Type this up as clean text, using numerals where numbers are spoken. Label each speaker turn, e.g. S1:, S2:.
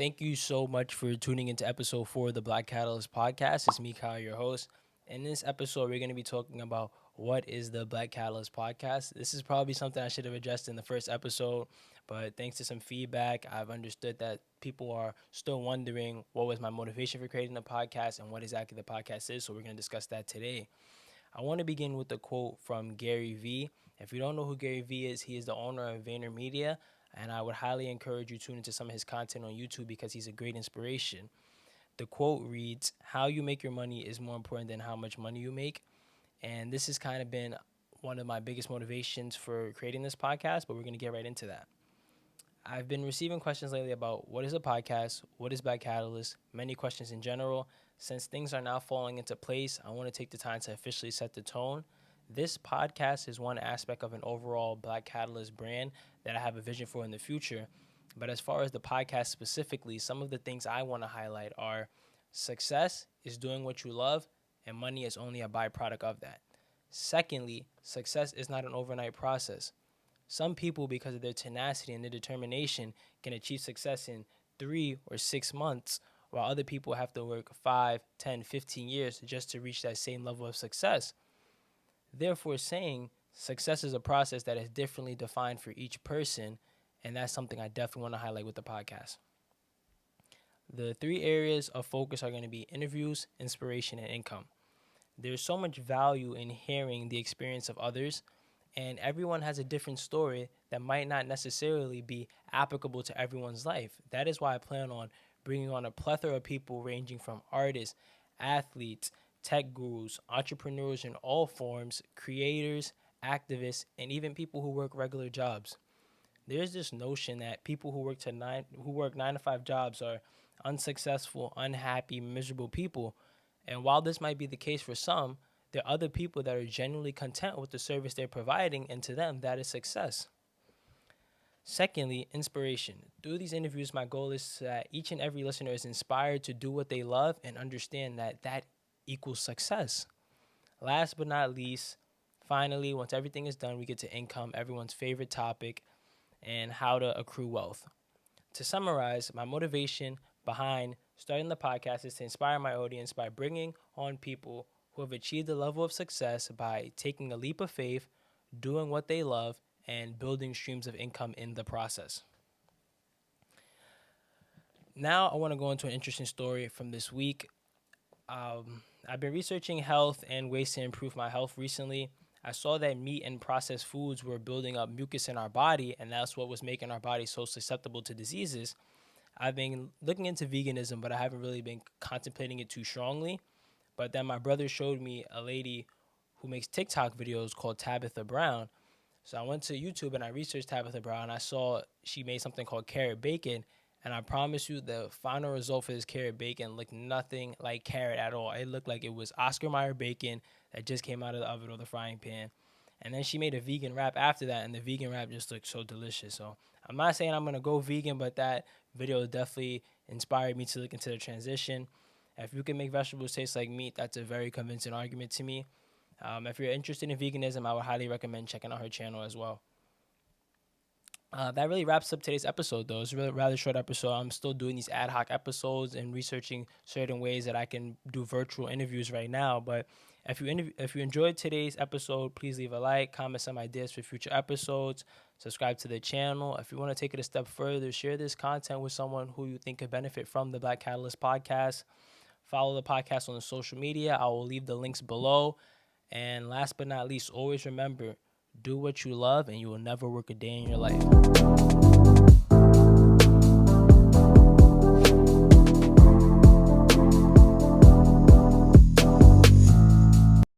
S1: Thank you so much for tuning into episode 4 of the Blackatalyst Podcast. It's me, Kyle, your host. In this episode, we're going to be talking about what is the Blackatalyst Podcast. This is probably something I should have addressed in the first episode, but thanks to some feedback, I've understood that people are still wondering what was my motivation for creating the podcast and what exactly the podcast is, so we're going to discuss that today. I want to begin with a quote from Gary Vee. If you don't know who Gary Vee is, he is the owner of VaynerMedia, and I would highly encourage you to tune into some of his content on YouTube because he's a great inspiration. The quote reads, "How you make your money is more important than how much money you make." And this has kind of been one of my biggest motivations for creating this podcast, but we're going to get right into that. I've been receiving questions lately about what is a podcast, what is Blackatalyst, many questions in general. Since things are now falling into place, I want to take the time to officially set the tone. This podcast is one aspect of an overall Blackatalyst brand that I have a vision for in the future. But as far as the podcast specifically, some of the things I want to highlight are success is doing what you love, and money is only a byproduct of that. Secondly, success is not an overnight process. Some people, because of their tenacity and their determination, can achieve success in 3 or 6 months, while other people have to work 5, 10, 15 years just to reach that same level of success. Therefore, saying success is a process that is differently defined for each person, and that's something I definitely want to highlight with the podcast. The 3 areas of focus are going to be interviews, inspiration, and income. There's so much value in hearing the experience of others, and everyone has a different story that might not necessarily be applicable to everyone's life. That is why I plan on bringing on a plethora of people ranging from artists, athletes, tech gurus, entrepreneurs in all forms, creators, activists, and even people who work regular jobs. There's this notion that people who work 9 to 5 jobs are unsuccessful, unhappy, miserable people. And while this might be the case for some, there are other people that are genuinely content with the service they're providing, and to them, that is success. Secondly, inspiration. Through these interviews, my goal is that each and every listener is inspired to do what they love and understand that that equals success. Last but not least, finally, once everything is done, we get to income, everyone's favorite topic, and how to accrue wealth. To summarize, my motivation behind starting the podcast is to inspire my audience by bringing on people who have achieved a level of success by taking a leap of faith, doing what they love, and building streams of income in the process. Now I want to go into an interesting story from this week. I've been researching health and ways to improve my health recently. I saw that meat and processed foods were building up mucus in our body, and that's what was making our body so susceptible to diseases. I've been looking into veganism, but I haven't really been contemplating it too strongly. But then my brother showed me a lady who makes TikTok videos called Tabitha Brown. So I went to YouTube and I researched Tabitha Brown. I saw she made something called carrot bacon. And I promise you the final result for this carrot bacon looked nothing like carrot at all. It looked like it was Oscar Mayer bacon that just came out of the oven or the frying pan. And then she made a vegan wrap after that, and the vegan wrap just looked so delicious. So I'm not saying I'm going to go vegan, but that video definitely inspired me to look into the transition. If you can make vegetables taste like meat, that's a very convincing argument to me. If you're interested in veganism, I would highly recommend checking out her channel as well. That really wraps up today's episode, though. It's a really rather short episode. I'm still doing these ad hoc episodes and researching certain ways that I can do virtual interviews right now. But if you enjoyed today's episode, please leave a like, comment some ideas for future episodes, subscribe to the channel. If you want to take it a step further, share this content with someone who you think could benefit from the Blackatalyst Podcast. Follow the podcast on the social media. I will leave the links below. And last but not least, always remember, do what you love and you will never work a day in your life.